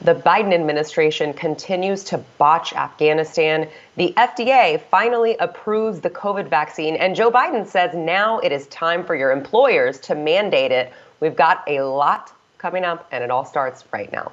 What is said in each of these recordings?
The Biden administration continues to botch Afghanistan. The FDA finally approves the COVID vaccine, and Joe Biden says now it is time for your employers to mandate it. We've got a lot coming up, and it all starts right now.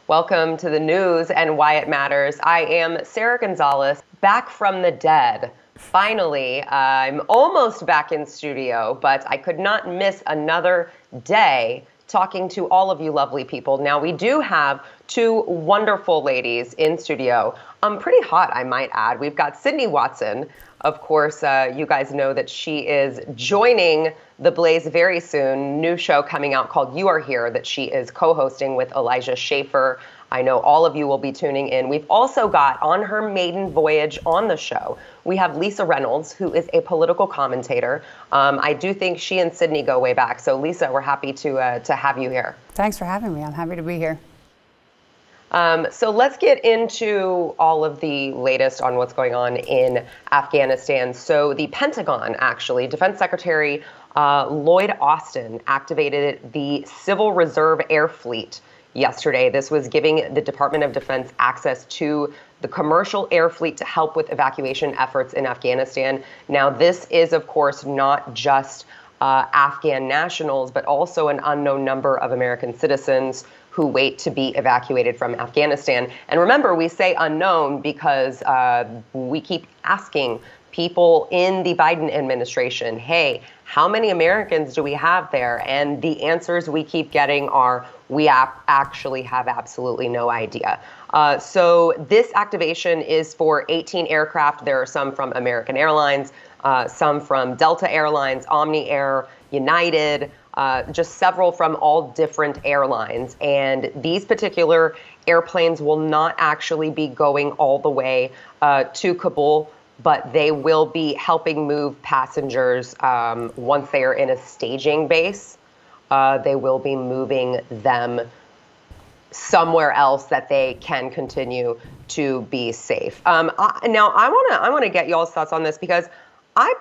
Welcome to the news and why it matters. I am Sarah Gonzalez, back from the dead. Finally, I'm almost back in studio, but I could not miss another day talking to all of you lovely people. Now, we do have two wonderful ladies in studio. Pretty hot, I might add. We've got Sydney Watson. Of course, you guys know that she is joining The Blaze very soon. New show coming out called You Are Here that she is co-hosting with Elijah Schaefer. I know all of you will be tuning in. We've also got on her maiden voyage on the show, we have Lisa Reynolds, who is a political commentator. I do think she and Sydney go way back. So Lisa, we're happy to have you here. Thanks for having me. I'm happy to be here. So let's get into all of the latest on what's going on in Afghanistan. So the Pentagon, actually, Defense Secretary Lloyd Austin activated the Civil Reserve Air Fleet yesterday. This was giving the Department of Defense access to the commercial air fleet to help with evacuation efforts in Afghanistan. Now, this is, of course, not just Afghan nationals, but also an unknown number of American citizens who wait to be evacuated from Afghanistan. And remember, we say unknown because we keep asking people in the Biden administration, hey, how many Americans do we have there? And the answers we keep getting are, we actually have absolutely no idea. So this activation is for 18 aircraft. There are some from American Airlines, some from Delta Airlines, Omni Air, United, just several from all different airlines. And these particular airplanes will not actually be going all the way to Kabul, but they will be helping move passengers once they are in a staging base. They will be moving them somewhere else that they can continue to be safe. Now, I want to get y'all's thoughts on this because I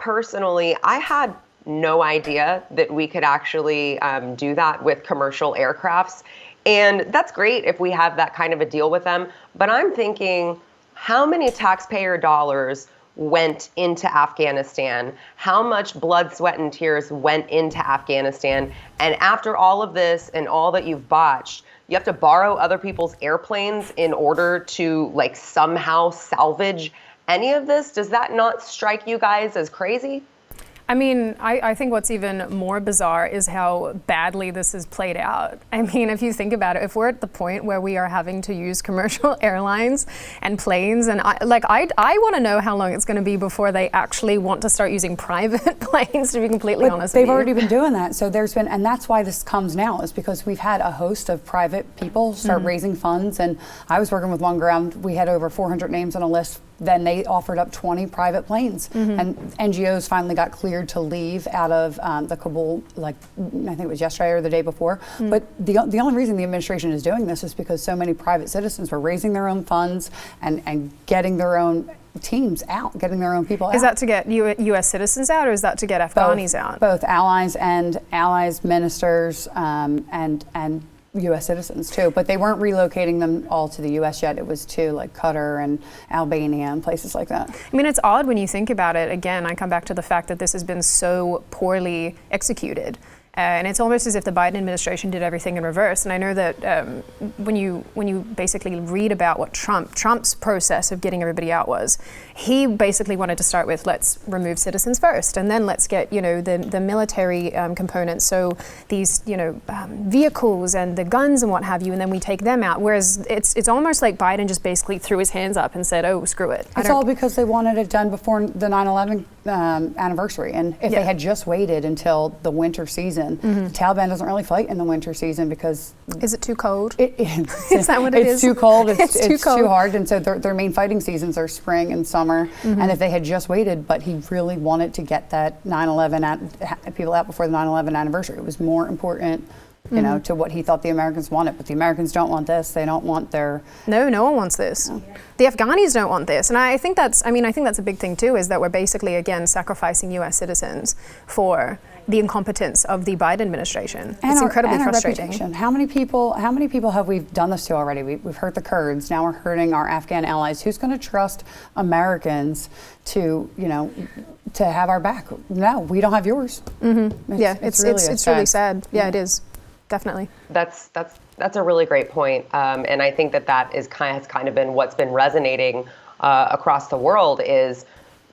had no idea that we could actually do that with commercial aircrafts. And that's great if we have that kind of a deal with them. But I'm thinking, how many taxpayer dollars went into Afghanistan? How much blood, sweat, and tears went into Afghanistan? And after all of this and all that you've botched, you have to borrow other people's airplanes in order to somehow salvage any of this? Does that not strike you guys as crazy? I mean, I think what's even more bizarre is how badly this is played out. I mean, if you think about it, if we're at the point where we are having to use commercial airlines and planes, and I want to know how long it's going to be before they actually want to start using private planes, to be completely honest with you. They've already been doing that. So and that's why this comes now, is because we've had a host of private people start raising funds. And I was working with one ground, we had over 400 names on a list. Then they offered up 20 private planes, and NGOs finally got cleared to leave out of the Kabul, I think it was yesterday or the day before. But the only reason the administration is doing this is because so many private citizens were raising their own funds and getting their own teams out, getting their own people out. Is that to get U.S. citizens out, or is that to get Afghanis out? Both allies, ministers, and U.S. citizens too, but they weren't relocating them all to the U.S. yet. It was to Qatar and Albania and places like that. I mean, it's odd when you think about it. Again, I come back to the fact that this has been so poorly executed. And it's almost as if the Biden administration did everything in reverse. And I know that when you basically read about what Trump's process of getting everybody out was, he basically wanted to start with, let's remove citizens first, and then let's get the military components, so these vehicles and the guns and what have you, and then we take them out. Whereas it's almost like Biden just basically threw his hands up and said, oh, screw it. It's all because they wanted it done before the 9/11 anniversary. And if they had just waited until the winter season, the Taliban doesn't really fight in the winter season because... Is it too cold? Is that what it is? It's too cold. It's too cold. Too hard. And so their main fighting seasons are spring and summer. And if they had just waited, but he really wanted to get that 9/11 people out before the 9/11 anniversary. It was more important you know, to what he thought the Americans wanted. But the Americans don't want this. They don't want their... No one wants this. No. The Afghanis don't want this. And I think that's a big thing too, is that we're basically, again, sacrificing US citizens for the incompetence of the Biden administration. It's incredibly frustrating. How many people have we done this to already? We've hurt the Kurds. Now we're hurting our Afghan allies. Who's going to trust Americans to, you know, to have our back? No, we don't have yours. It's really sad. Yeah, it is. Definitely. That's a really great point. And I think that has kind of been what's been resonating across the world is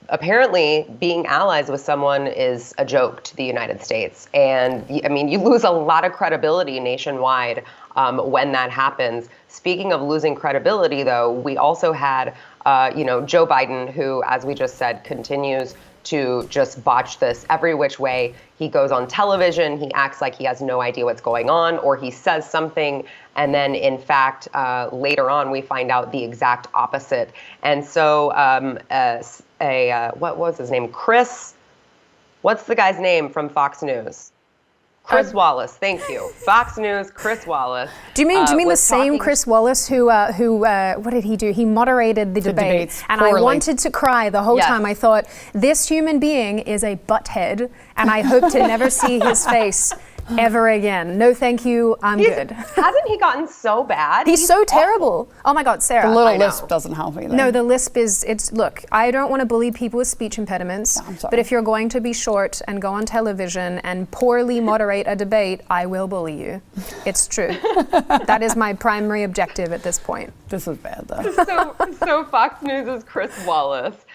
apparently being allies with someone is a joke to the United States. And I mean, you lose a lot of credibility nationwide when that happens. Speaking of losing credibility, though, we also had, Joe Biden, who, as we just said, continues to just botch this every which way. He goes on television, he acts like he has no idea what's going on, or he says something, and then in fact, later on, we find out the exact opposite. And so what was his name? What's the guy's name from Fox News? Chris Wallace, thank you. Fox News, Chris Wallace. Do you mean the same Chris Wallace who what did he do? He moderated the debate, and poorly. I wanted to cry the whole time. I thought, this human being is a butthead, and I hope to never see his face ever again. No, thank you. I'm good. Hasn't he gotten so bad? He's so terrible. Oh my God, Sarah. The little lisp doesn't help either. No, the lisp look, I don't want to bully people with speech impediments, but if you're going to be short and go on television and poorly moderate a debate, I will bully you. It's true. That is my primary objective at this point. This is bad, though. So Fox News' Chris Wallace.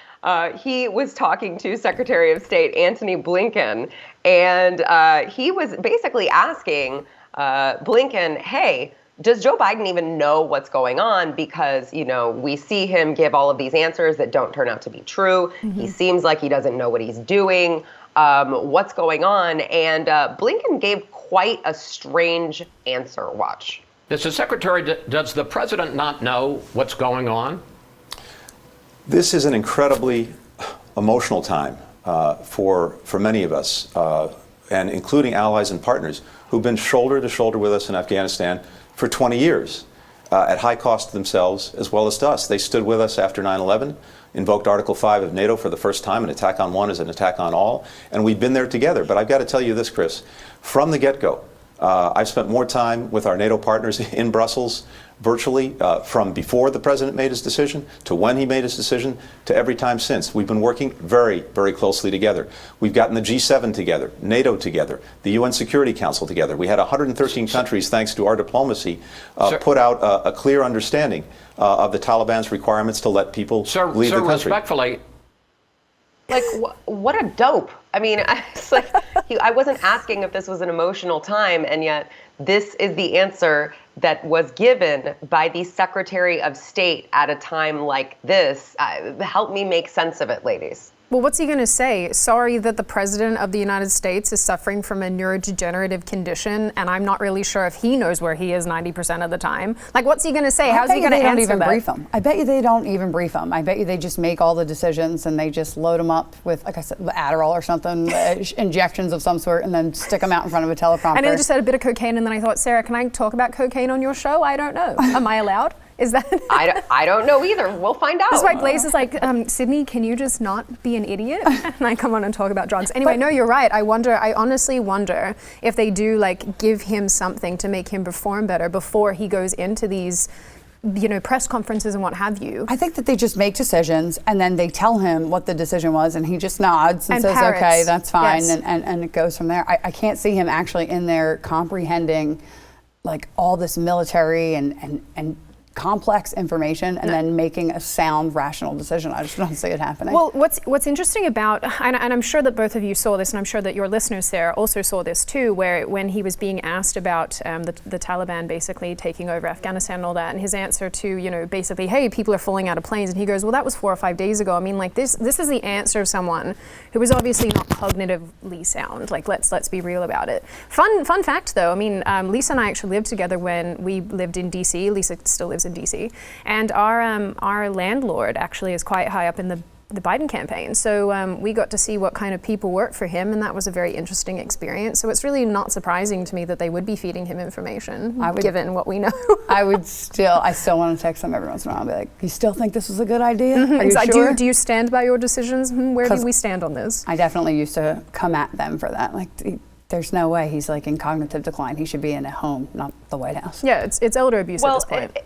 He was talking to Secretary of State Antony Blinken, and he was basically asking Blinken, hey, does Joe Biden even know what's going on? Because, you know, we see him give all of these answers that don't turn out to be true. He seems like he doesn't know what he's doing. What's going on? And Blinken gave quite a strange answer. Watch. Mr. Secretary, does the president not know what's going on? This is an incredibly emotional time for many of us, and including allies and partners who've been shoulder to shoulder with us in Afghanistan for 20 years, at high cost to themselves as well as to us. They stood with us after 9/11, invoked Article 5 of NATO for the first time. An attack on one is an attack on all, and we've been there together. But I've got to tell you this, Chris, from the get-go, I've spent more time with our NATO partners in Brussels, virtually, from before the president made his decision to when he made his decision to every time since. We've been working very, very closely together. We've gotten the G7 together, NATO together, the UN Security Council together. We had 113 countries, thanks to our diplomacy, put out a clear understanding of the Taliban's requirements to let people leave the country. Respectfully, like, what a dope. I mean, it's like, I wasn't asking if this was an emotional time, and yet this is the answer that was given by the Secretary of State at a time like this. Help me make sense of it, ladies. Well, what's he going to say? Sorry that the President of the United States is suffering from a neurodegenerative condition, and I'm not really sure if he knows where he is 90% of the time. Like, what's he going to say? How's he going to answer that? Brief him. I bet you they don't even brief him. I bet you they just make all the decisions and they just load them up with, like I said, Adderall or something, injections of some sort, and then stick them out in front of a teleprompter. I know you just said a bit of cocaine, and then I thought, Sarah, can I talk about cocaine on your show? I don't know. Am I allowed? Is that? I don't know either. We'll find out. This is why Blaze is like, Sydney, can you just not be an idiot? And I come on and talk about drugs. Anyway, no, you're right. I honestly wonder if they do like give him something to make him perform better before he goes into these, you know, press conferences and what have you. I think that they just make decisions and then they tell him what the decision was and he just nods and says, parrots. Okay, that's fine. Yes. And it goes from there. I can't see him actually in there comprehending like all this military and complex information and then making a sound, rational decision. I just don't see it happening. Well, what's interesting about, and I'm sure that both of you saw this, and I'm sure that your listeners there also saw this too, where when he was being asked about the Taliban basically taking over Afghanistan and all that, and his answer to, you know, basically, hey, people are falling out of planes, and he goes, well, that was 4 or 5 days ago. I mean, like this is the answer of someone who is obviously not cognitively sound. Like, let's be real about it. Fun fact though, I mean, Lisa and I actually lived together when we lived in DC. Lisa still lives in DC, and our landlord actually is quite high up in the the Biden campaign. So we got to see what kind of people work for him, and that was a very interesting experience. So it's really not surprising to me that they would be feeding him information, given what we know. I still want to text them every once in a while and be like, you still think this was a good idea? Are you Exactly. sure? Do you stand by your decisions? Where do we stand on this? I definitely used to come at them for that. Like, there's no way he's like in cognitive decline. He should be in a home, not the White House. Yeah, it's elder abuse at this point.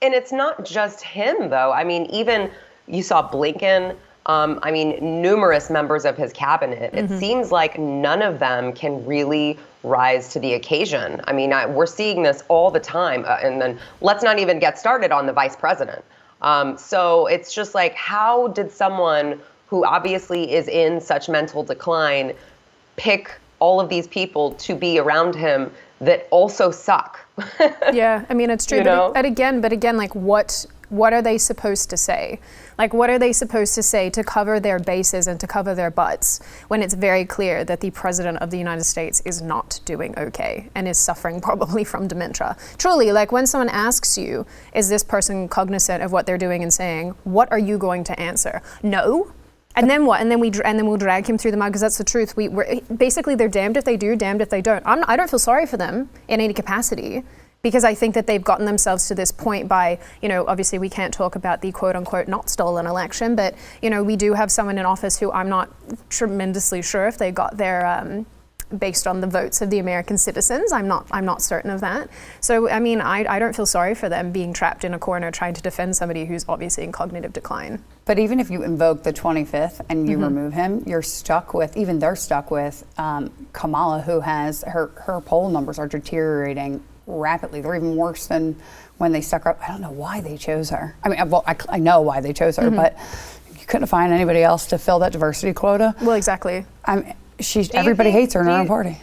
And it's not just him, though. I mean, even you saw Blinken. I mean, numerous members of his cabinet. It seems like none of them can really rise to the occasion. I mean, we're seeing this all the time. And then let's not even get started on the vice president. So it's just like, how did someone who obviously is in such mental decline pick all of these people to be around him that also suck? Yeah, I mean, it's true. But again, like, what are they supposed to say? Like, what are they supposed to say to cover their bases and to cover their butts when it's very clear that the president of the United States is not doing okay and is suffering probably from dementia? Truly, like, when someone asks you, is this person cognizant of what they're doing and saying, what are you going to answer? No. And then what? And then we'll drag him through the mud, because that's the truth. We're basically, they're damned if they do, damned if they don't. I don't feel sorry for them in any capacity, because I think that they've gotten themselves to this point by, obviously we can't talk about the quote unquote not stolen election, but, we do have someone in office who I'm not tremendously sure if they got their, based on the votes of the American citizens. I'm not certain of that. So, I mean, I don't feel sorry for them being trapped in a corner trying to defend somebody who's obviously in cognitive decline. But even if you invoke the 25th and you remove him, they're stuck with Kamala, who has, her poll numbers are deteriorating rapidly. They're even worse than when they stuck her. I don't know why they chose her. I mean, well, I know why they chose her, but you couldn't find anybody else to fill that diversity quota. Well, exactly. Everybody hates her in her own party.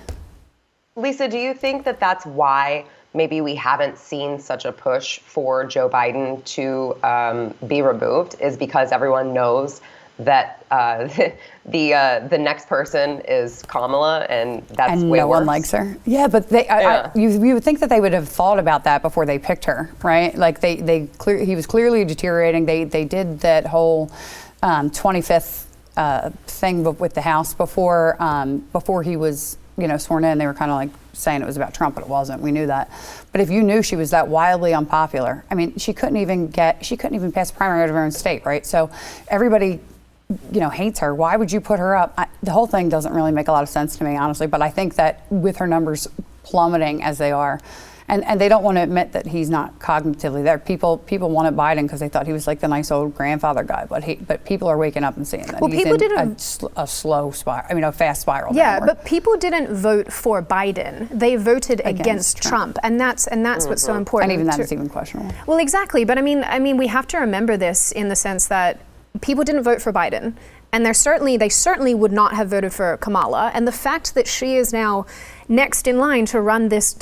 Lisa, do you think that that's why maybe we haven't seen such a push for Joe Biden to be removed, is because everyone knows that the next person is Kamala, and that's way no worse. one likes her. Yeah, but you would think that they would have thought about that before they picked her, right? Like he was clearly deteriorating. They did that whole 25th thing with the House before he was sworn in. They were kind of like saying it was about Trump, but it wasn't. We knew that. But if you knew she was that wildly unpopular, I mean, she couldn't even pass the primary out of her own state, right? So everybody hates her. Why would you put her up? The whole thing doesn't really make a lot of sense to me, honestly, but I think that with her numbers plummeting as they are, and they don't want to admit that he's not cognitively there. People wanted Biden because they thought he was like the nice old grandfather guy, but people are waking up and seeing that he's in a slow spiral, a fast spiral. Yeah, downward. but people didn't vote for Biden. They voted against Trump. And that's what's so important. And even that is even questionable. Well, exactly. But I mean, we have to remember this in the sense that people didn't vote for Biden, and they certainly would not have voted for Kamala. And the fact that she is now next in line to run this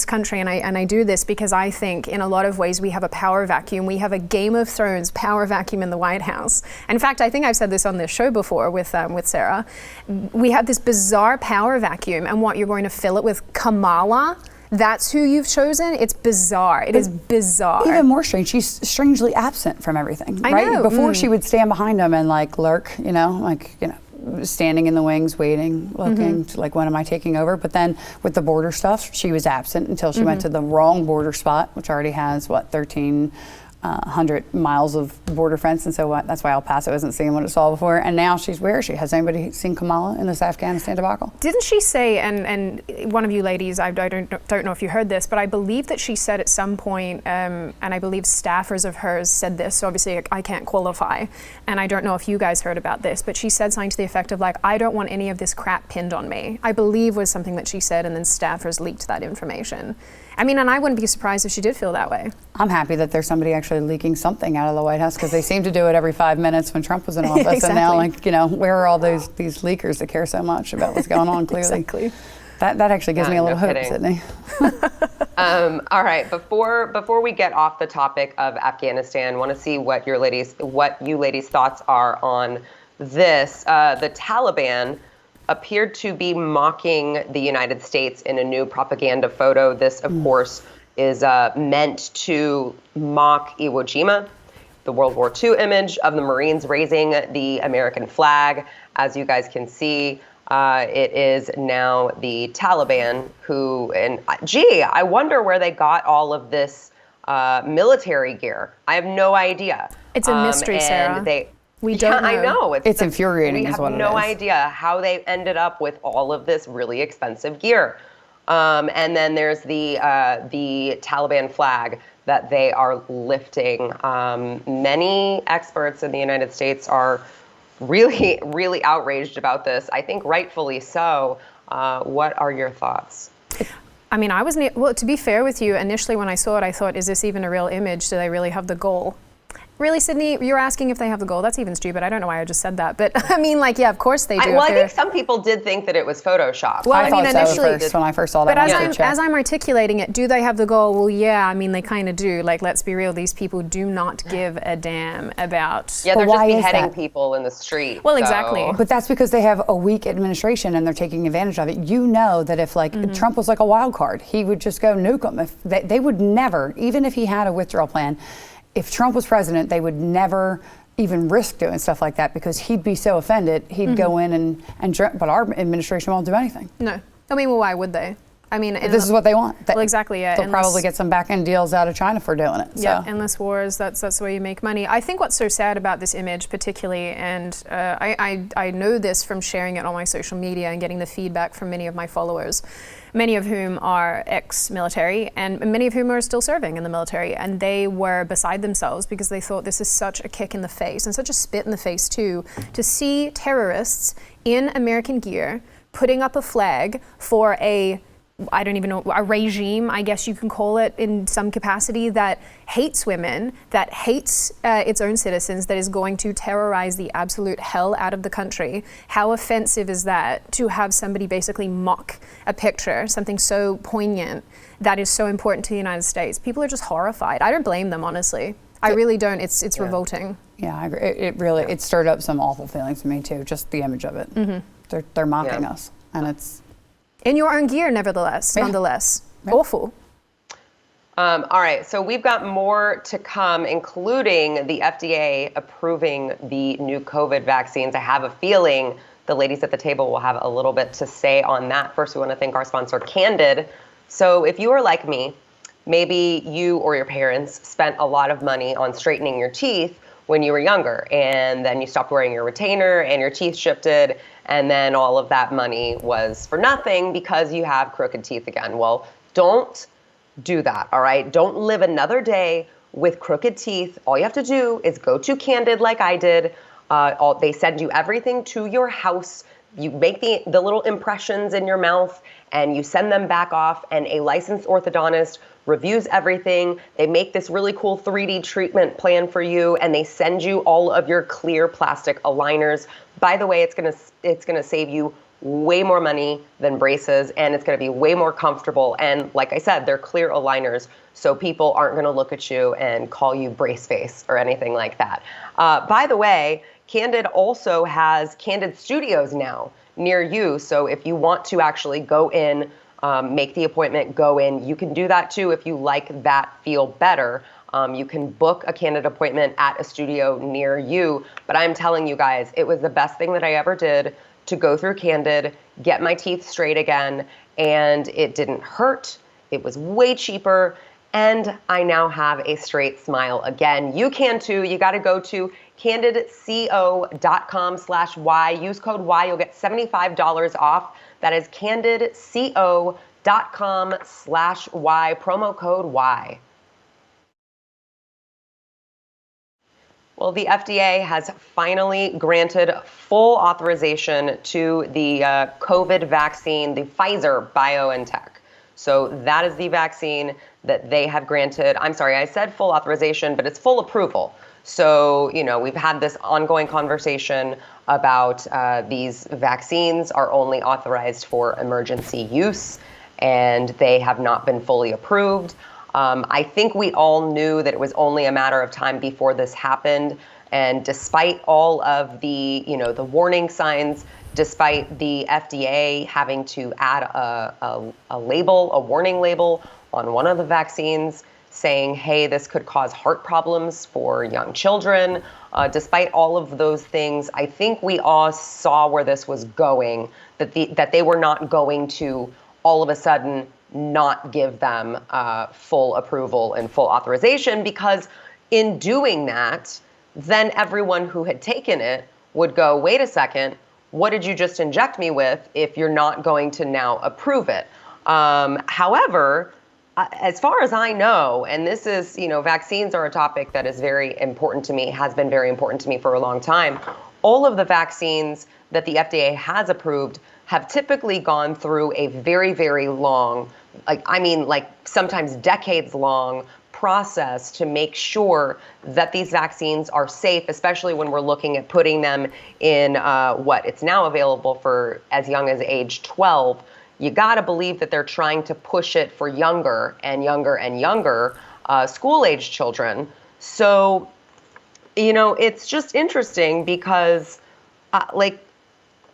country, and I do this because I think in a lot of ways we have a power vacuum. We have a Game of Thrones power vacuum in the White House. In fact, I think I've said this on this show before with Sarah. We have this bizarre power vacuum, and what, you're going to fill it with Kamala? That's who you've chosen? It's bizarre. It is bizarre. Even more strange, she's strangely absent from everything, right? I know. Before she would stand behind him and lurk, standing in the wings, waiting, looking, like, when am I taking over? But then with the border stuff, she was absent until she went to the wrong border spot, which already has, 1,300 miles of border fence, and so that's why El Paso isn't seeing what it saw before. And now where is she? Has anybody seen Kamala in this Afghanistan debacle? Didn't she say, and one of you ladies, I don't know if you heard this, but I believe that she said at some point, and I believe staffers of hers said this, so obviously I can't qualify, and I don't know if you guys heard about this, but she said something to the effect of, like, I don't want any of this crap pinned on me, I believe was something that she said, and then staffers leaked that information. I mean, and I wouldn't be surprised if she did feel that way. I'm happy that there's somebody actually leaking something out of the White House, because they seem to do it every 5 minutes when Trump was in office. Exactly. And now, where are all these leakers that care so much about what's going on, clearly? Exactly. That actually gives me a little hope, Sydney. All right, before we get off the topic of Afghanistan, I want to see what you ladies' thoughts are on this. The Taliban appeared to be mocking the United States in a new propaganda photo. This, of course, is meant to mock Iwo Jima. the World War II image of the Marines raising the American flag. As you guys can see, it is now the Taliban who, and gee, I wonder where they got all of this military gear. I have no idea. It's a mystery, Sarah. We don't know. I know. It's infuriating, is what it is. We have no idea how they ended up with all of this really expensive gear. And then there's the Taliban flag that they are lifting. Many experts in the United States are really, really outraged about this. I think rightfully so. What are your thoughts? I mean, well, to be fair with you, initially when I saw it, I thought, is this even a real image? Do they really have the goal? Really, Sydney, you're asking if they have the goal. That's even stupid. I don't know why I just said that. But I mean, like, yeah, of course they do. I think some people did think that it was Photoshopped. Well, I mean, initially, when I first saw that. But as I'm articulating it, do they have the goal? Well, yeah, I mean, they kind of do. Like, let's be real. These people do not give a damn about. Yeah, they're just beheading people in the street. Well, exactly. But that's because they have a weak administration and they're taking advantage of it. You know that if, like, Trump was like a wild card, he would just go nuke them. If they would never, even if he had a withdrawal plan, if Trump was president, they would never even risk doing stuff like that because he'd be so offended, he'd go in and but our administration won't do anything. No. I mean, well, why would they? I mean, this is what they want. Well, exactly, yeah. They'll probably get some back-end deals out of China for doing it. Yeah, endless wars, that's the way you make money. I think what's so sad about this image particularly, and I know this from sharing it on my social media and getting the feedback from many of my followers, many of whom are ex-military and many of whom are still serving in the military, and they were beside themselves because they thought this is such a kick in the face and such a spit in the face too, to see terrorists in American gear putting up a flag for I don't even know, a regime, I guess you can call it in some capacity, that hates women, that hates its own citizens, that is going to terrorize the absolute hell out of the country. How offensive is that to have somebody basically mock a picture, something so poignant that is so important to the United States? People are just horrified. I don't blame them, honestly. I really don't. It's revolting. Yeah, I agree. It really, it stirred up some awful feelings in me too, just the image of it. They're mocking us, and it's... In your own gear, nonetheless. Yeah. Awful. All right, so we've got more to come, including the FDA approving the new COVID vaccines. I have a feeling the ladies at the table will have a little bit to say on that. First, we want to thank our sponsor, Candid. So if you are like me, maybe you or your parents spent a lot of money on straightening your teeth when you were younger, and then you stopped wearing your retainer and your teeth shifted, and then all of that money was for nothing because you have crooked teeth again. Well, don't do that, all right? Don't live another day with crooked teeth. All you have to do is go to Candid like I did. They send you everything to your house. You make the little impressions in your mouth and you send them back off, and a licensed orthodontist reviews everything. They make this really cool 3D treatment plan for you, and they send you all of your clear plastic aligners. By the way, it's gonna save you way more money than braces, and it's gonna be way more comfortable. And like I said, they're clear aligners, so people aren't gonna look at you and call you brace face or anything like that. By the way, Candid also has Candid Studios now near you, so if you want to actually go in, make the appointment, go in. You can do that too if you like that feel better. You can book a Candid appointment at a studio near you. But I'm telling you guys, it was the best thing that I ever did to go through Candid, get my teeth straight again, and it didn't hurt. It was way cheaper, and I now have a straight smile again. You can too. You got to go to candidco.com/Y. Use code Y. You'll get $75 off. That is candidco.com/Y. Promo code Y. Well, the FDA has finally granted full authorization to the COVID vaccine, the Pfizer BioNTech. So that is the vaccine that they have granted. I'm sorry, I said full authorization, but it's full approval. So, you know, we've had this ongoing conversation about these vaccines are only authorized for emergency use, and they have not been fully approved. I think we all knew that it was only a matter of time before this happened. And despite all of the, you know, the warning signs, despite the FDA having to add a label, a warning label on one of the vaccines, saying, hey, this could cause heart problems for young children. Despite all of those things, I think we all saw where this was going, that they were not going to all of a sudden not give them full approval and full authorization, because in doing that, then everyone who had taken it would go, wait a second, what did you just inject me with if you're not going to now approve it? However, as far as I know, and this is, vaccines are a topic that is very important to me, has been very important to me for a long time. All of the vaccines that the FDA has approved have typically gone through a very, very long, sometimes decades long process to make sure that these vaccines are safe, especially when we're looking at putting them in it's now available for as young as age 12. You got to believe that they're trying to push it for younger and younger and younger school-age children. So, it's just interesting because,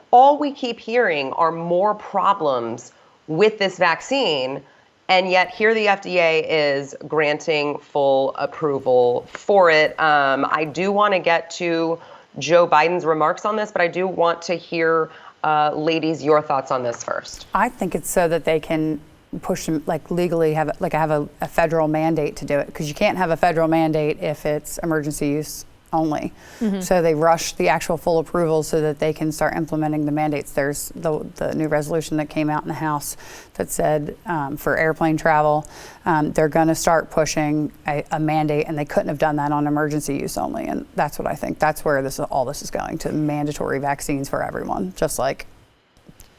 all we keep hearing are more problems with this vaccine, and yet here the FDA is granting full approval for it. I do want to get to Joe Biden's remarks on this, but I do want to hear, ladies, your thoughts on this first. I think it's so that they can push them, legally have a federal mandate to do it, because you can't have a federal mandate if it's emergency use only. Mm-hmm. So they rush the actual full approval so that they can start implementing the mandates. There's the new resolution that came out in the House that said for airplane travel, they're going to start pushing a mandate, and they couldn't have done that on emergency use only. And that's what I think. That's where all this is going, to mandatory vaccines for everyone, just like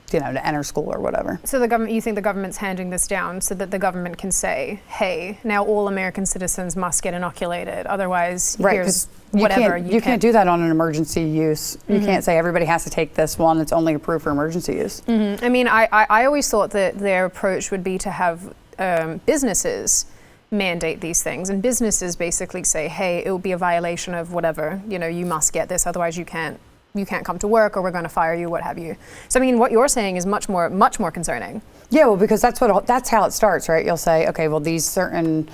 to enter school or whatever. So you think the government's handing this down so that the government can say, hey, now all American citizens must get inoculated, otherwise here's whatever. You can't do that on an emergency use. Mm-hmm. You can't say everybody has to take this one that's only approved for emergency use. Mm-hmm. I mean, I always thought that their approach would be to have businesses mandate these things, and businesses basically say, hey, it will be a violation of whatever, you must get this, otherwise you can't come to work, or we're going to fire you, what have you. So I mean, what you're saying is much more concerning. Yeah, well, because that's how it starts, right? You'll say, okay, well, these certain,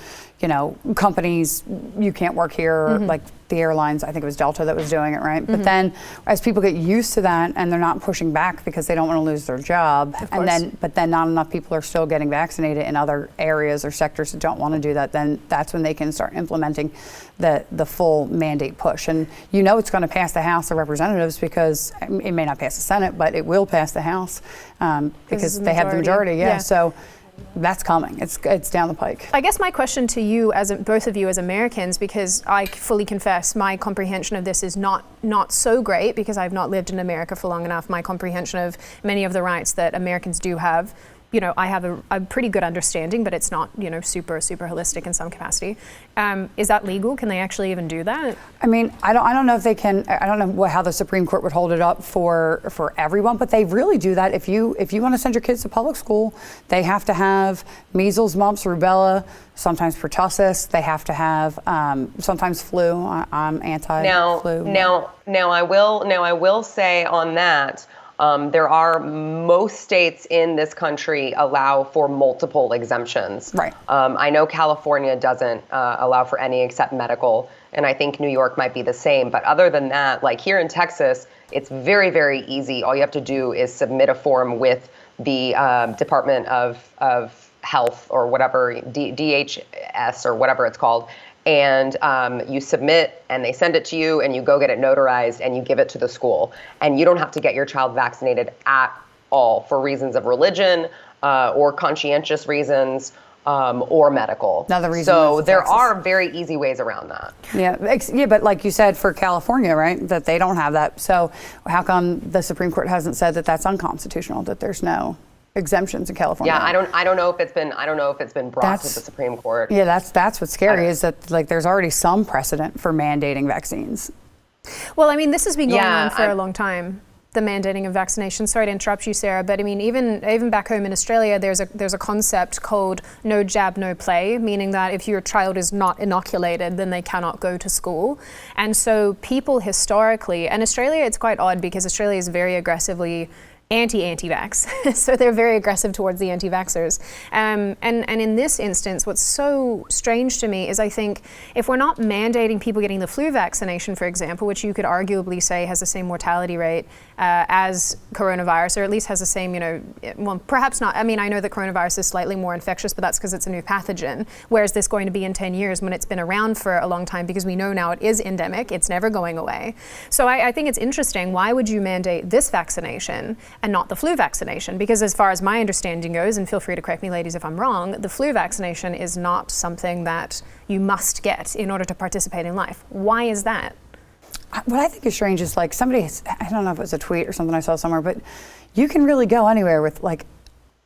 companies, you can't work here, mm-hmm. like the airlines, I think it was Delta that was doing it, right? Mm-hmm. But then as people get used to that and they're not pushing back because they don't want to lose their job, but then not enough people are still getting vaccinated in other areas or sectors that don't want to do that, then that's when they can start implementing the full mandate push. And it's going to pass the House of Representatives, because it may not pass the Senate, but it will pass the House because they have the majority. Yeah. So that's coming. It's down the pike. I guess my question to you, both of you as Americans, because I fully confess my comprehension of this is not so great, because I've not lived in America for long enough. My comprehension of many of the rights that Americans do have, I have a pretty good understanding, but it's not, super holistic in some capacity. Is that legal? Can they actually even do that? I mean, I don't know if they can. I don't know how the Supreme Court would hold it up for everyone, but they really do that. If you want to send your kids to public school, they have to have measles, mumps, rubella, sometimes pertussis. They have to have sometimes flu. I'm anti-flu. Now I will say on that. There are most states in this country allow for multiple exemptions. Right. I know California doesn't allow for any except medical, and I think New York might be the same. But other than that, like here in Texas, it's very, very easy. All you have to do is submit a form with the Department of Health or whatever, DHS or whatever it's called. And you submit, and they send it to you, and you go get it notarized, and you give it to the school. And you don't have to get your child vaccinated at all for reasons of religion or conscientious reasons or medical. Another reason. So there are very easy ways around that. Yeah, but like you said, for California, right, that they don't have that. So how come the Supreme Court hasn't said that that's unconstitutional, that there's no exemptions in California? Yeah, I don't know if it's been brought to the Supreme Court. Yeah, that's what's scary, is that there's already some precedent for mandating vaccines. Well, I mean, this has been going on for a long time, the mandating of vaccination. Sorry to interrupt you, Sarah, but I mean, even back home in Australia, there's a concept called no jab, no play, meaning that if your child is not inoculated, then they cannot go to school. And so people historically, and Australia, it's quite odd because Australia is very aggressively anti-vax. So they're very aggressive towards the anti-vaxxers. And in this instance, what's so strange to me is I think if we're not mandating people getting the flu vaccination, for example, which you could arguably say has the same mortality rate as coronavirus, or at least has the same, well, perhaps not. I mean, I know that coronavirus is slightly more infectious, but that's because it's a new pathogen. Whereas this going to be in 10 years when it's been around for a long time, because we know now it is endemic, it's never going away. So I think it's interesting. Why would you mandate this vaccination and not the flu vaccination? Because as far as my understanding goes, and feel free to correct me, ladies, if I'm wrong, the flu vaccination is not something that you must get in order to participate in life. Why is that? What I think is strange is like somebody, I don't know if it was a tweet or something I saw somewhere, but you can really go anywhere with like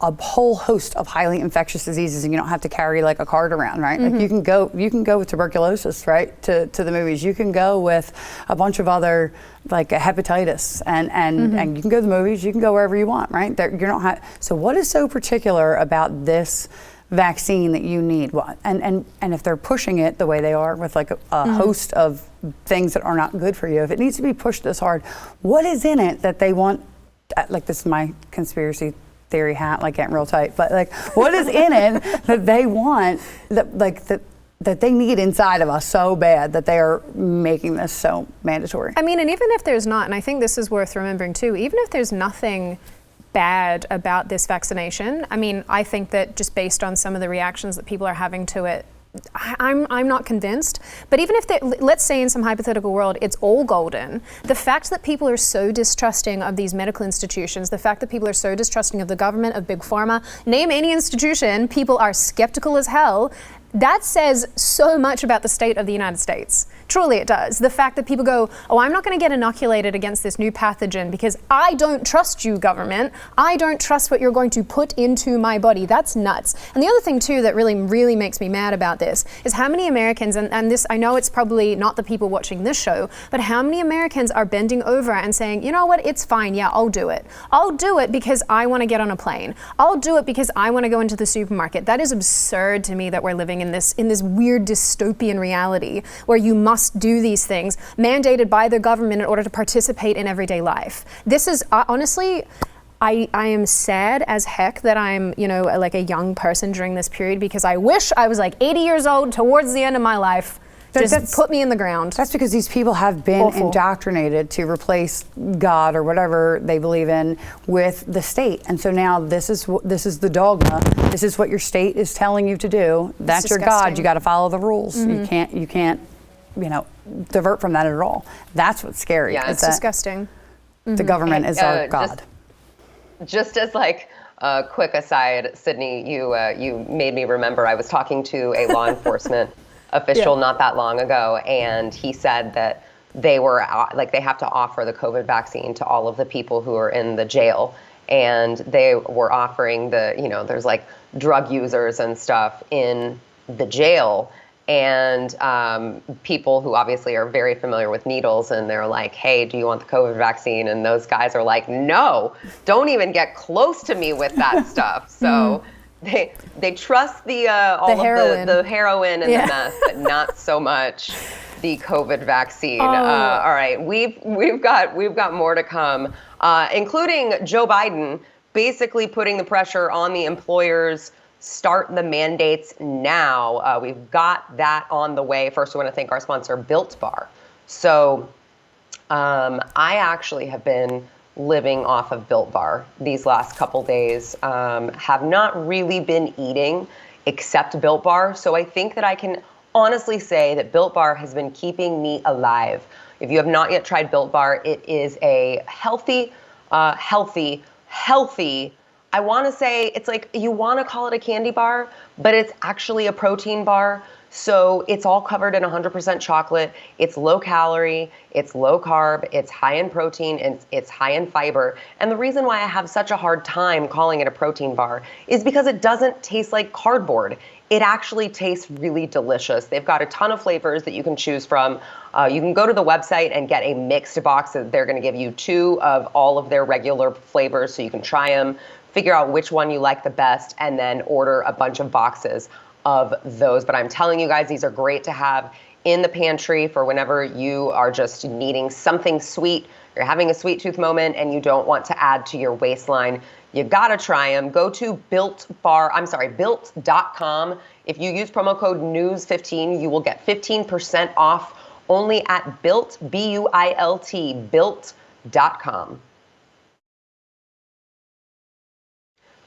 a whole host of highly infectious diseases, and you don't have to carry like a card around, right? Like you can go with tuberculosis, right, to the movies. You can go with a bunch of other like a hepatitis, and you can go to the movies. You can go wherever you want, right? You don't have. So what is so particular about this vaccine that you need? What and if they're pushing it the way they are with like a host of things that are not good for you, if it needs to be pushed this hard, what is in it that they want? Like, this is my conspiracy theory hat, like getting real tight, but like what is in it that they want, that they need inside of us so bad that they are making this so mandatory? I mean, and even if there's not, and I think this is worth remembering too, even if there's nothing bad about this vaccination, I mean, I think that just based on some of the reactions that people are having to it, I'm not convinced. But even if let's say in some hypothetical world it's all golden, the fact that people are so distrusting of these medical institutions, the fact that people are so distrusting of the government, of big pharma, name any institution, people are skeptical as hell. That says so much about the state of the United States. Truly it does. The fact that people go, oh, I'm not going to get inoculated against this new pathogen because I don't trust you, government. I don't trust what you're going to put into my body. That's nuts. And the other thing too that really, really makes me mad about this is how many Americans, and this, I know it's probably not the people watching this show, but how many Americans are bending over and saying, you know what, it's fine, yeah, I'll do it. I'll do it because I want to get on a plane. I'll do it because I want to go into the supermarket. That is absurd to me that we're living in this weird dystopian reality where you must do these things mandated by the government in order to participate in everyday life. This is honestly, I am sad as heck that I'm, like a young person during this period, because I wish I was like 80 years old towards the end of my life. Just put me in the ground. That's because these people have been indoctrinated to replace God or whatever they believe in with the state, and so now this is the dogma. This is what your state is telling you to do. That's your God. You got to follow the rules. You can't, divert from that at all. That's what's scary. Yeah, it's disgusting. The government is our God. Just as like a quick aside, Sydney, you made me remember I was talking to a law enforcement official not that long ago, and he said that they were they have to offer the COVID vaccine to all of the people who are in the jail, and they were offering there's like drug users and stuff in the jail, and people who obviously are very familiar with needles, and they're like, hey, do you want the COVID vaccine? And those guys are like, no, don't even get close to me with that stuff. So they trust the heroin and the meth, but not so much the COVID vaccine. All right, we've got more to come, including Joe Biden basically putting the pressure on the employers. Start the mandates now. We've got that on the way. First, we want to thank our sponsor, Built Bar. So I actually have been living off of Built Bar these last couple days, have not really been eating except Built Bar. So I think that I can honestly say that Built Bar has been keeping me alive. If you have not yet tried Built Bar, it is a healthy, I want to say it's like, you want to call it a candy bar, but it's actually a protein bar. So it's all covered in 100% chocolate. It's low calorie, it's low carb, it's high in protein, and it's high in fiber. And the reason why I have such a hard time calling it a protein bar is because it doesn't taste like cardboard. It actually tastes really delicious. They've got a ton of flavors that you can choose from. You can go to the website and get a mixed box. They're going to give you 2 of all of their regular flavors so you can try them, figure out which one you like the best, and then order a bunch of boxes of those. But I'm telling you guys, these are great to have in the pantry for whenever you are just needing something sweet. You're having a sweet tooth moment and you don't want to add to your waistline. You gotta try them. Go to built.com. If you use promo code NEWS15, you will get 15% off only at Built, B-U-I-L-T, built.com.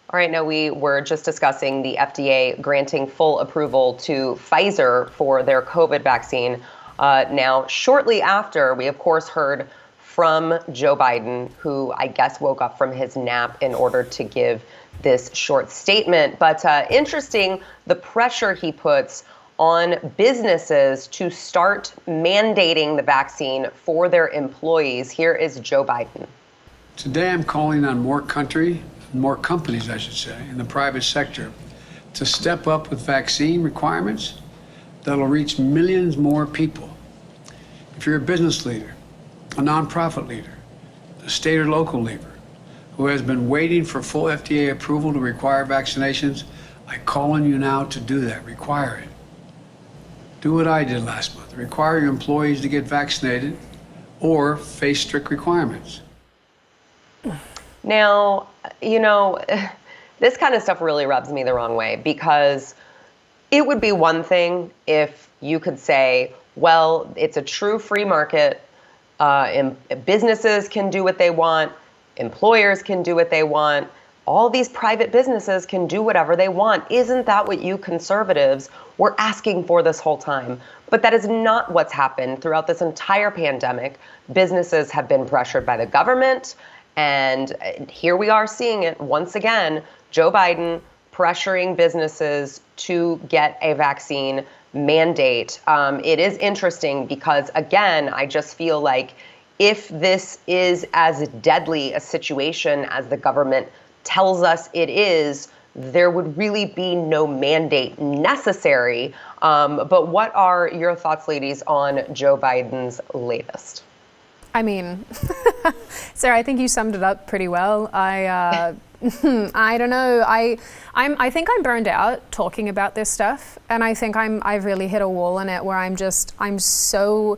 All right, now we were just discussing the FDA granting full approval to Pfizer for their COVID vaccine. Now, shortly after, we of course heard from Joe Biden, who I guess woke up from his nap in order to give this short statement. But interesting, the pressure he puts on businesses to start mandating the vaccine for their employees. Here is Joe Biden. Today, I'm calling on more companies, I should say, in the private sector to step up with vaccine requirements that'll reach millions more people. If you're a business leader, a nonprofit leader, a state or local leader who has been waiting for full FDA approval to require vaccinations, I call on you now to do that. Require it. Do what I did last month. Require your employees to get vaccinated or face strict requirements. Now, you know, this kind of stuff really rubs me the wrong way, because it would be one thing if you could say, well, it's a true free market. Businesses can do what they want. Employers can do what they want. All these private businesses can do whatever they want. Isn't that what you conservatives were asking for this whole time? But that is not what's happened throughout this entire pandemic. Businesses have been pressured by the government. And here we are seeing it once again, Joe Biden pressuring businesses to get a vaccine mandate. It is interesting because, again, I just feel like if this is as deadly a situation as the government tells us it is, there would really be no mandate necessary. But what are your thoughts, ladies, on Joe Biden's latest? I mean, Sarah, I think you summed it up pretty well. I don't know. I think I'm burned out talking about this stuff, and I think I've really hit a wall in it where I'm so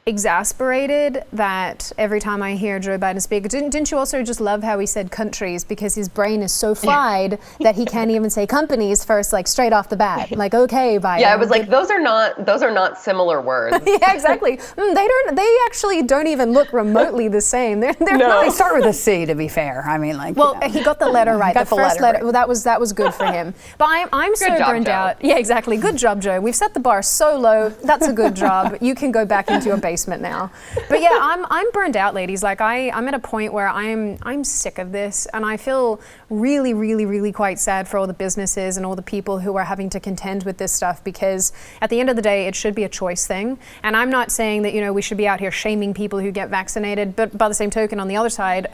exasperated that every time I hear Joe Biden speak, didn't you also just love how he said countries, because his brain is so fried that he can't even say companies first, like straight off the bat. Like, okay, Biden. Yeah, I was like, those are not similar words. Yeah, exactly. They actually don't even look remotely the same. They're No, not. they start with a C, to be fair. I mean, like. Well, you know. he got the letter right. Got the the first letter letter. right. Well, that was good for him. But I'm so job, burned Joe. out. Yeah, exactly. Good job, Joe. We've set the bar so low. That's a good job. You can go back into your basement now. But yeah, I'm burned out, ladies. Like I'm at a point where I'm sick of this, and I feel really, really, really quite sad for all the businesses and all the people who are having to contend with this stuff, because at the end of the day, it should be a choice thing. And I'm not saying that, you know, we should be out here shaming people who get vaccinated, but by the same token, on the other side,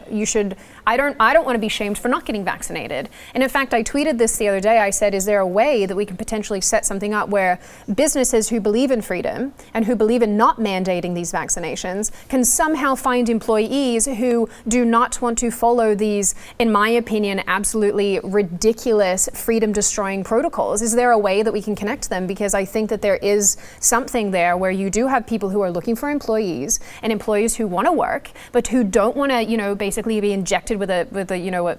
I don't want to be shamed for not getting vaccinated. And in fact, I tweeted this the other day. I said, is there a way that we can potentially set something up where businesses who believe in freedom and who believe in not mandating these vaccinations can somehow find employees who do not want to follow these, in my opinion, absolutely ridiculous freedom-destroying protocols? Is there a way that we can connect them? Because I think that there is something there where you do have people who are looking for employees and employees who want to work, but who don't want to, you know, basically be injected with a you know, an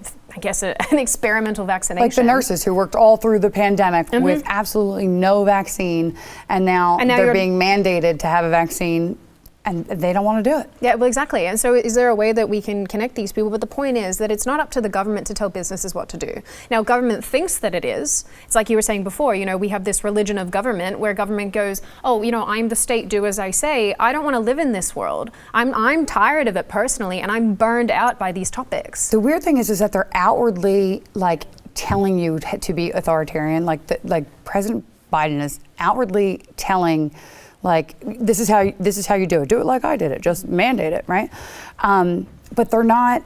experimental vaccination. Like the nurses who worked all through the pandemic with absolutely no vaccine, and now they're being mandated to have a vaccine, and they don't want to do it. Yeah, well, exactly. And so is there a way that we can connect these people? But the point is that it's not up to the government to tell businesses what to do. Now, government thinks that it is. It's like you were saying before, you know, we have this religion of government where government goes, oh, you know, I'm the state, do as I say. I don't want to live in this world. I'm tired of it personally, and I'm burned out by these topics. The weird thing is that they're outwardly like telling you to be authoritarian. Like President Biden is outwardly telling, like, this is how you do it. Do it like I did it. Just mandate it, right? But they're not.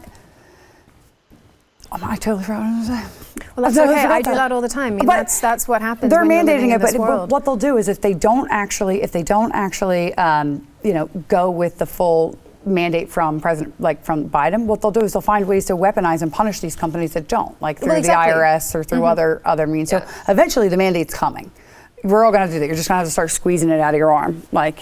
I totally forgot what I was going to say. Well, that's okay. I do that all the time. I mean, that's what happens. They're when you're mandating living in it, this but world. what they'll do is if they don't actually, you know, go with the full mandate from from Biden, what they'll do is they'll find ways to weaponize and punish these companies that don't, like through the IRS or through other means. Yes. So eventually, the mandate's coming. we're all going to have to do that. You're just going to have to start squeezing it out of your arm. Like,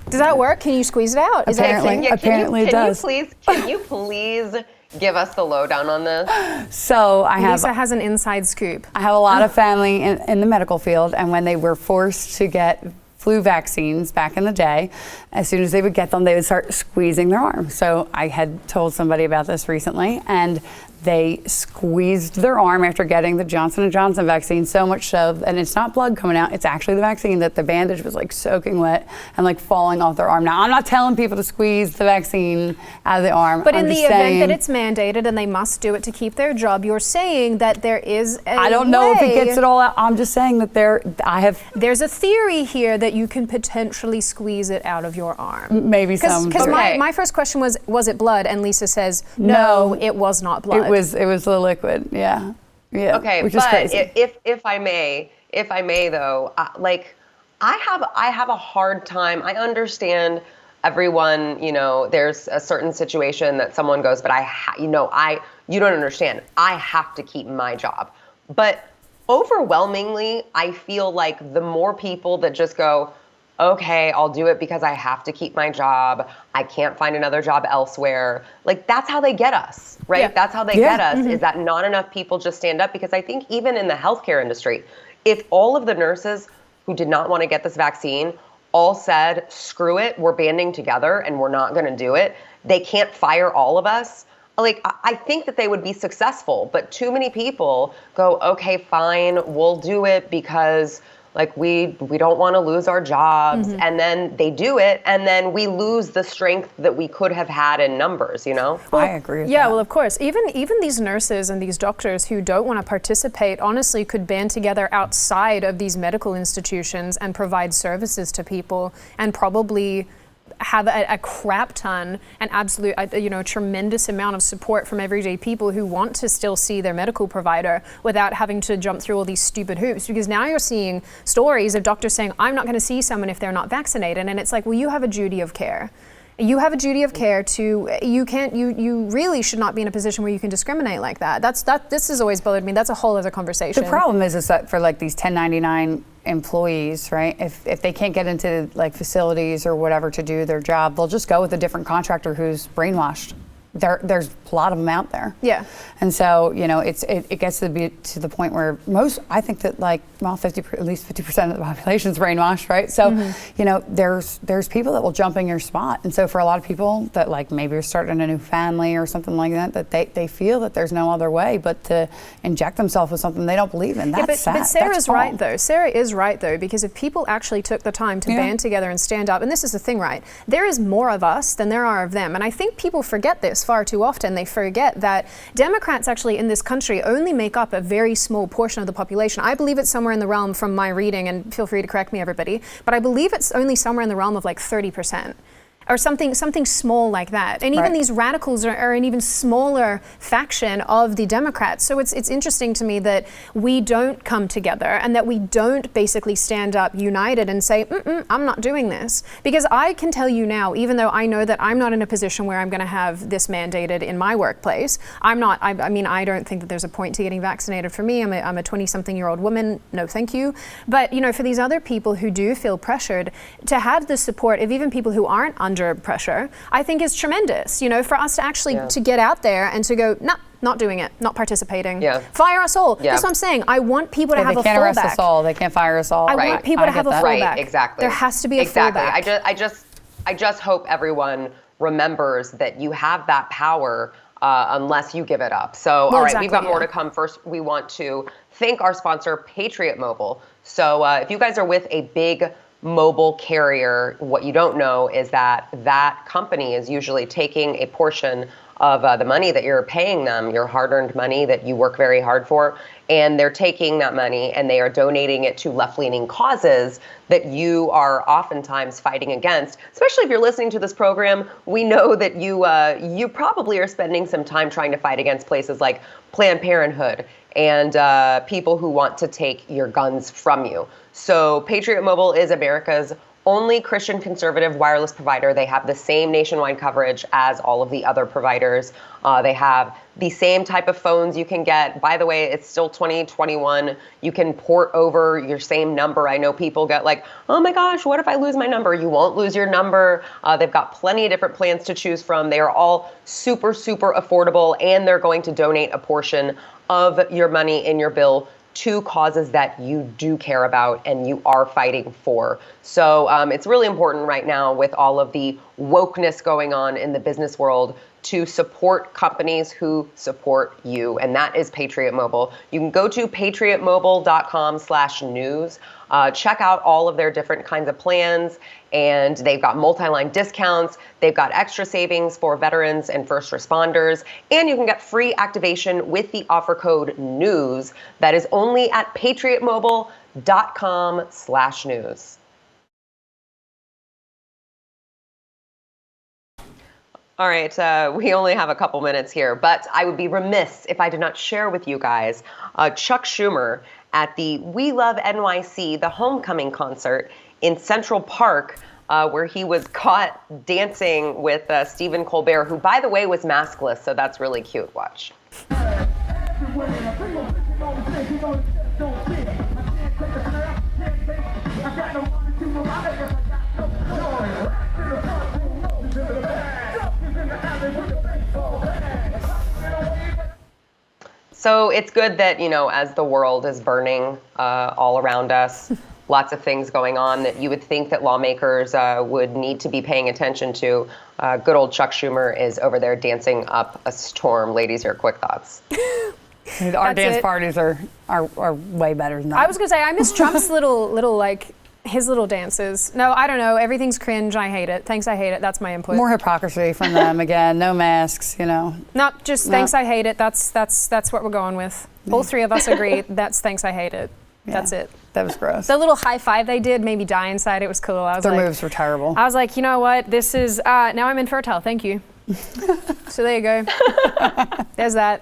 Does that work? Can you squeeze it out? Is that a thing? Yeah, Apparently it does. Can you please give us the lowdown on this? So Lisa has an inside scoop. I have a lot of family in the medical field, and when they were forced to get flu vaccines back in the day, as soon as they would get them, they would start squeezing their arm. So I had told somebody about this recently, and they squeezed their arm after getting the Johnson & Johnson vaccine, so much so, and it's not blood coming out, it's actually the vaccine, that the bandage was like soaking wet and like falling off their arm. Now, I'm not telling people to squeeze the vaccine out of the arm. But I'm in the just event saying, that it's mandated and they must do it to keep their job, you're saying that there is a I don't know if it way- gets it all out. I'm just saying that There's a theory here that you can potentially squeeze it out of your arm. maybe some. Because Okay. my first question was it blood? And Lisa says, no, it was not blood. It was the liquid, yeah. Okay, which is but crazy. if I may though, I have a hard time. I understand everyone, there's a certain situation that someone goes, but you don't understand. I have to keep my job. But overwhelmingly, I feel like the more people that just go, okay, I'll do it because I have to keep my job. I can't find another job elsewhere. Like, that's how they get us, right? Yeah. That's how they get us, is that not enough people just stand up. Because I think even in the healthcare industry, if all of the nurses who did not want to get this vaccine all said, screw it, we're banding together and we're not going to do it, they can't fire all of us. Like, I think that they would be successful, but too many people go, okay, fine, we'll do it because like we don't want to lose our jobs, and then they do it, and then we lose the strength that we could have had in numbers, I agree with Yeah, that. well, of course. Even these nurses and these doctors who don't want to participate, honestly, could band together outside of these medical institutions and provide services to people, and probably have a crap ton, an absolute, tremendous amount of support from everyday people who want to still see their medical provider without having to jump through all these stupid hoops. Because now you're seeing stories of doctors saying, I'm not going to see someone if they're not vaccinated. And it's like, well, you have a duty of care. You have a duty of care you really should not be in a position where you can discriminate like that. This has always bothered me. That's a whole other conversation. The problem is that for like these 1099 employees, right? If they can't get into like facilities or whatever to do their job, they'll just go with a different contractor who's brainwashed. There's a lot of them out there. Yeah. And so, it gets to the point where I think that at least 50% of the population is brainwashed, right? So, there's people that will jump in your spot. And so for a lot of people that like maybe are starting a new family or something like that they feel that there's no other way but to inject themselves with something they don't believe in. That's sad. But Sarah's That's right, wrong. though. Sarah is right, though, because if people actually took the time to band together and stand up, and this is the thing, right? There is more of us than there are of them. And I think people forget this far too often. They forget that Democrats actually in this country only make up a very small portion of the population. I believe it's somewhere in the realm, from my reading, and feel free to correct me, everybody, but I believe it's only somewhere in the realm of like 30%. Or something small like that. And even these radicals are an even smaller faction of the Democrats. So it's interesting to me that we don't come together and that we don't basically stand up united and say, I'm not doing this. Because I can tell you now, even though I know that I'm not in a position where I'm going to have this mandated in my workplace, I don't think that there's a point to getting vaccinated for me. I'm a 20-something-year-old woman, no thank you. But, for these other people who do feel pressured, to have the support of even people who aren't under pressure, I think is tremendous. For us to actually to get out there and to go, nah, not doing it, not participating. Yeah. Fire us all. Yeah. That's what I'm saying. I want people to have a fallback. They can't arrest us all. They can't fire us all. I want people to have a fallback. Right, exactly. There has to be a fallback. I just hope everyone remembers that you have that power unless you give it up. So, all right, we've got more to come. First, we want to thank our sponsor, Patriot Mobile. So if you guys are with a big mobile carrier, what you don't know is that company is usually taking a portion of the money that you're paying them, your hard-earned money that you work very hard for, and they're taking that money and they are donating it to left-leaning causes that you are oftentimes fighting against. Especially if you're listening to this program, we know that you probably are spending some time trying to fight against places like Planned Parenthood and people who want to take your guns from you. So Patriot Mobile is America's only Christian conservative wireless provider. They have the same nationwide coverage as all of the other providers. They have the same type of phones you can get. By the way, it's still 2021. You can port over your same number. I know people get like, oh my gosh, what if I lose my number? You won't lose your number. They've got plenty of different plans to choose from. They are all super, super affordable, and they're going to donate a portion of your money in your bill to causes that you do care about and you are fighting for. So it's really important right now with all of the wokeness going on in the business world to support companies who support you, and that is Patriot Mobile. You can go to patriotmobile.com/news. Check out all of their different kinds of plans, and they've got multi-line discounts. They've got extra savings for veterans and first responders, and you can get free activation with the offer code NEWS. That is only at patriotmobile.com/news. All right, we only have a couple minutes here, but I would be remiss if I did not share with you guys Chuck Schumer at the We Love NYC, the homecoming concert in Central Park, where he was caught dancing with Stephen Colbert, who, by the way, was maskless, so that's really cute. Watch. So it's good that, you know, as the world is burning all around us, lots of things going on that you would think that lawmakers would need to be paying attention to. Good old Chuck Schumer is over there dancing up a storm. Ladies, your quick thoughts. Our dance parties are way better than that. I was gonna say I miss Trump's little like his little dances. No, I don't know. Everything's cringe. I hate it. Thanks, I hate it. That's my input. More hypocrisy from them again. No masks, you know. Not just thanks, I hate it. That's what we're going with. All three of us agree. That's thanks, I hate it. Yeah, that's it. That was gross. The little high five they did made me die inside. It was cool. I was Their like, moves were terrible. I was like, you know what? This is now I'm infertile. Thank you. So there you go. There's that.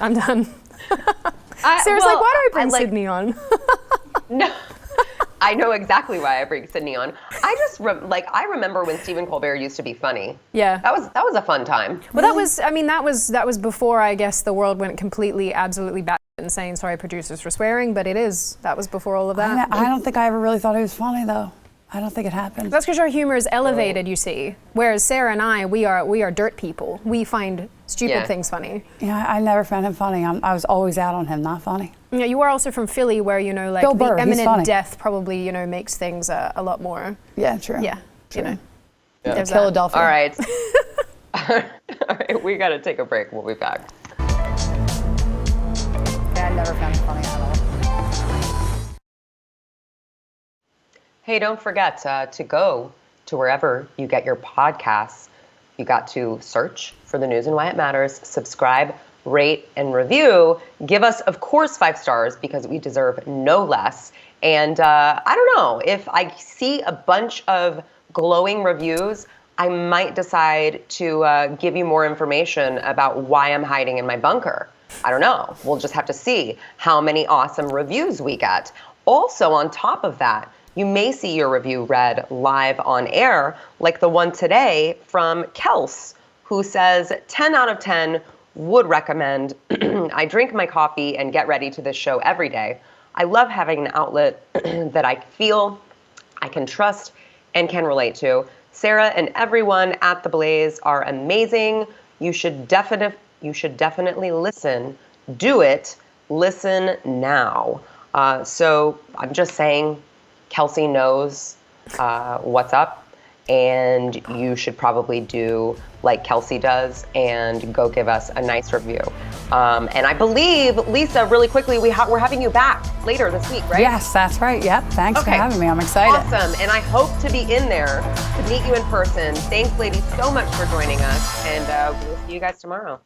I'm done. Sarah's like, why do I bring Sydney on? No. I know exactly why I bring Sydney on. I just I remember when Stephen Colbert used to be funny. Yeah, that was a fun time. Well, that was before, I guess, the world went completely, absolutely bad insane. Sorry, producers, for swearing, but that was before all of that. I don't think I ever really thought he was funny though. I don't think it happened. That's because our humor is elevated, you see. Whereas Sarah and I, we are dirt people. We find stupid things funny. Yeah, I never found him funny. I was always out on him, not funny. Yeah, you are also from Philly, where like Bill Burr, the imminent death probably makes things a lot more. Yeah, true. Yeah, true. There's Philadelphia. All right. All right, we got to take a break. We'll be back. Yeah, I never found him funny at all. Hey, don't forget to go to wherever you get your podcasts. You got to search for the news and why it matters, subscribe, rate, and review. Give us, of course, 5 stars because we deserve no less. And I don't know, if I see a bunch of glowing reviews, I might decide to give you more information about why I'm hiding in my bunker. I don't know. We'll just have to see how many awesome reviews we get. Also, on top of that, you may see your review read live on air, like the one today from Kels, who says, 10 out of 10 would recommend. I drink my coffee and get ready to this show every day. I love having an outlet that I feel I can trust and can relate to. Sarah and everyone at The Blaze are amazing. You should definitely listen. Do it. Listen now. So I'm just saying, Kelsey knows what's up, and you should probably do like Kelsey does and go give us a nice review. And I believe, Lisa, really quickly, we're having you back later this week, right? Yes, that's right. Yep. Thanks for having me. I'm excited. Awesome. And I hope to be in there to meet you in person. Thanks, ladies, so much for joining us, and we'll see you guys tomorrow.